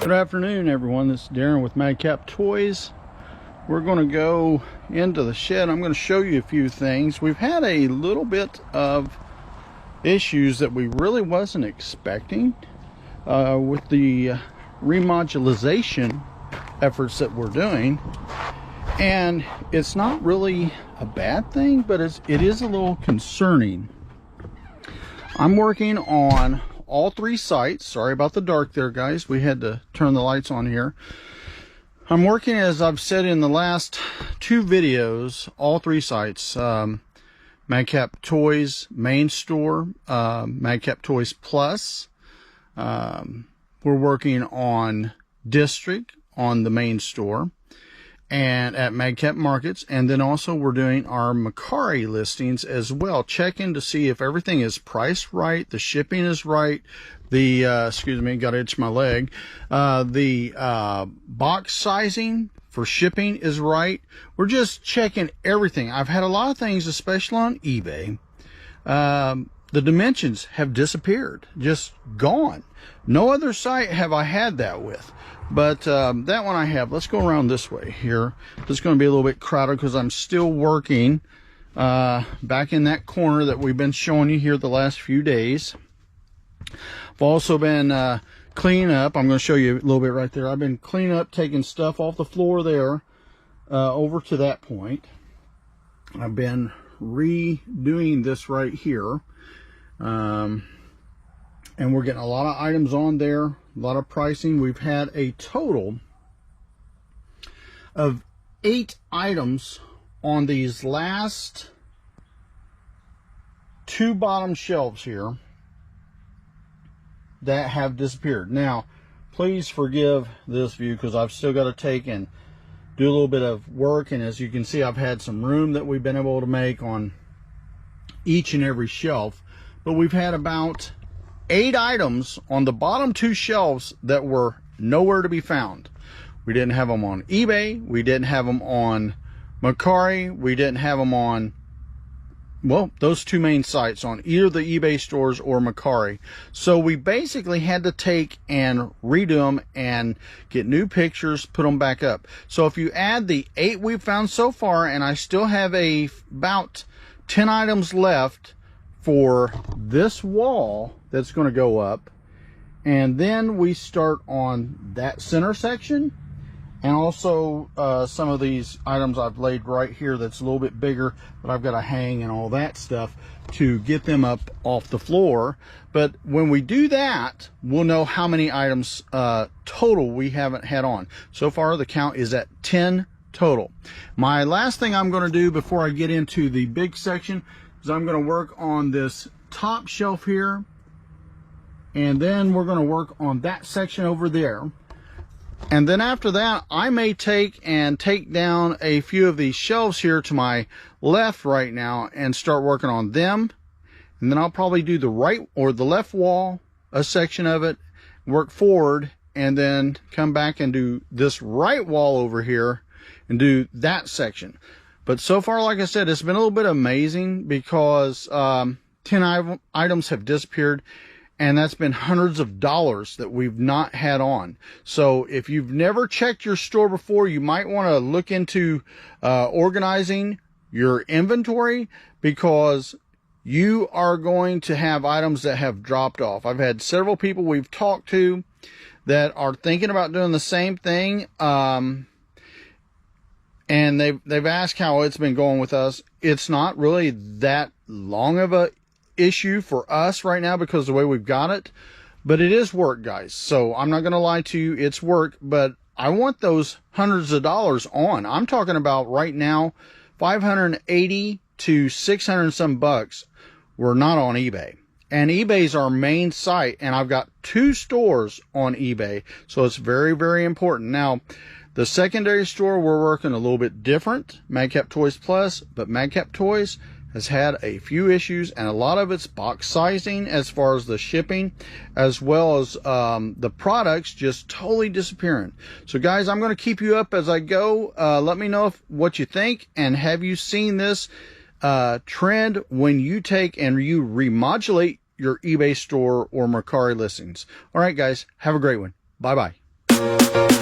Good afternoon, everyone. This is Daren with Madcap Toys. We're going to go into the shed. I'm going to show you a few things. We've had a little bit of issues that we really wasn't expecting with the remodularization efforts that we're doing. And it's not really a bad thing, but it is a little concerning. I'm working on all three sites. Sorry about the dark there, guys. We had to turn the lights on here. I'm working, as I've said in the last two videos, all three sites. Madcap Toys main store, Madcap Toys Plus. We're working on District on the main store and at Madcap Markets, and then also we're doing our Macari listings as well, checking to see if everything is priced right, the shipping is right, the excuse me, gotta itch my leg, the box sizing for shipping is right. We're just checking everything. I've had a lot of things, especially on eBay. The dimensions have disappeared, just gone. No other site have I had that with. But that one I have. Let's go around this way here. It's going to be a little bit crowded because I'm still working back in that corner that we've been showing you here the last few days. I've also been cleaning up. I'm going to show you a little bit right there. I've been cleaning up, taking stuff off the floor there over to that point. I've been redoing this right here. And we're getting a lot of items on there, a lot of pricing. We've had a total of 8 items on these last 2 bottom shelves here that have disappeared. Now, please forgive this view because I've still got to take and do a little bit of work, and as you can see, I've had some room that we've been able to make on each and every shelf. But we've had about 8 items on the bottom 2 shelves that were nowhere to be found. We didn't have them on eBay. We didn't have them on Macari. We didn't have them on, well, those 2 main sites, on either the eBay stores or Macari. So we basically had to take and redo them and get new pictures, put them back up. So if you add the 8 we've found so far, and I still have about 10 items left for this wall that's going to go up, and then we start on that center section, and also some of these items I've laid right here that's a little bit bigger, but I've got to hang and all that stuff to get them up off the floor. But when we do that, we'll know how many items total we haven't had on. So far the count is at 10 total. My last thing I'm going to do before I get into the big section is I'm going to work on this top shelf here, and then we're going to work on that section over there. And then after that, I may take down a few of these shelves here to my left right now and start working on them. And then I'll probably do the right or the left wall, a section of it, work forward, and then come back and do this right wall over here and do that section. But so far, like I said, it's been a little bit amazing because 10 items have disappeared, and that's been hundreds of dollars that we've not had on. So if you've never checked your store before, you might want to look into organizing your inventory, because you are going to have items that have dropped off. I've had several people we've talked to that are thinking about doing the same thing. And they've asked how it's been going with us. It's not really that long of a issue for us right now because of the way we've got it. But it is work, guys. So I'm not going to lie to you. It's work. But I want those hundreds of dollars on. I'm talking about right now, $580 to $600 and some bucks were not on eBay. And eBay's our main site. And I've got 2 stores on eBay. So it's very, very important. Now, the secondary store, we're working a little bit different, Madcap Toys Plus, but Madcap Toys has had a few issues, and a lot of it's box sizing as far as the shipping, as well as the products just totally disappearing. So guys, I'm going to keep you up as I go. Let me know what you think, and have you seen this trend when you take and you remodulate your eBay store or Macari listings? All right, guys, have a great one. Bye-bye. you.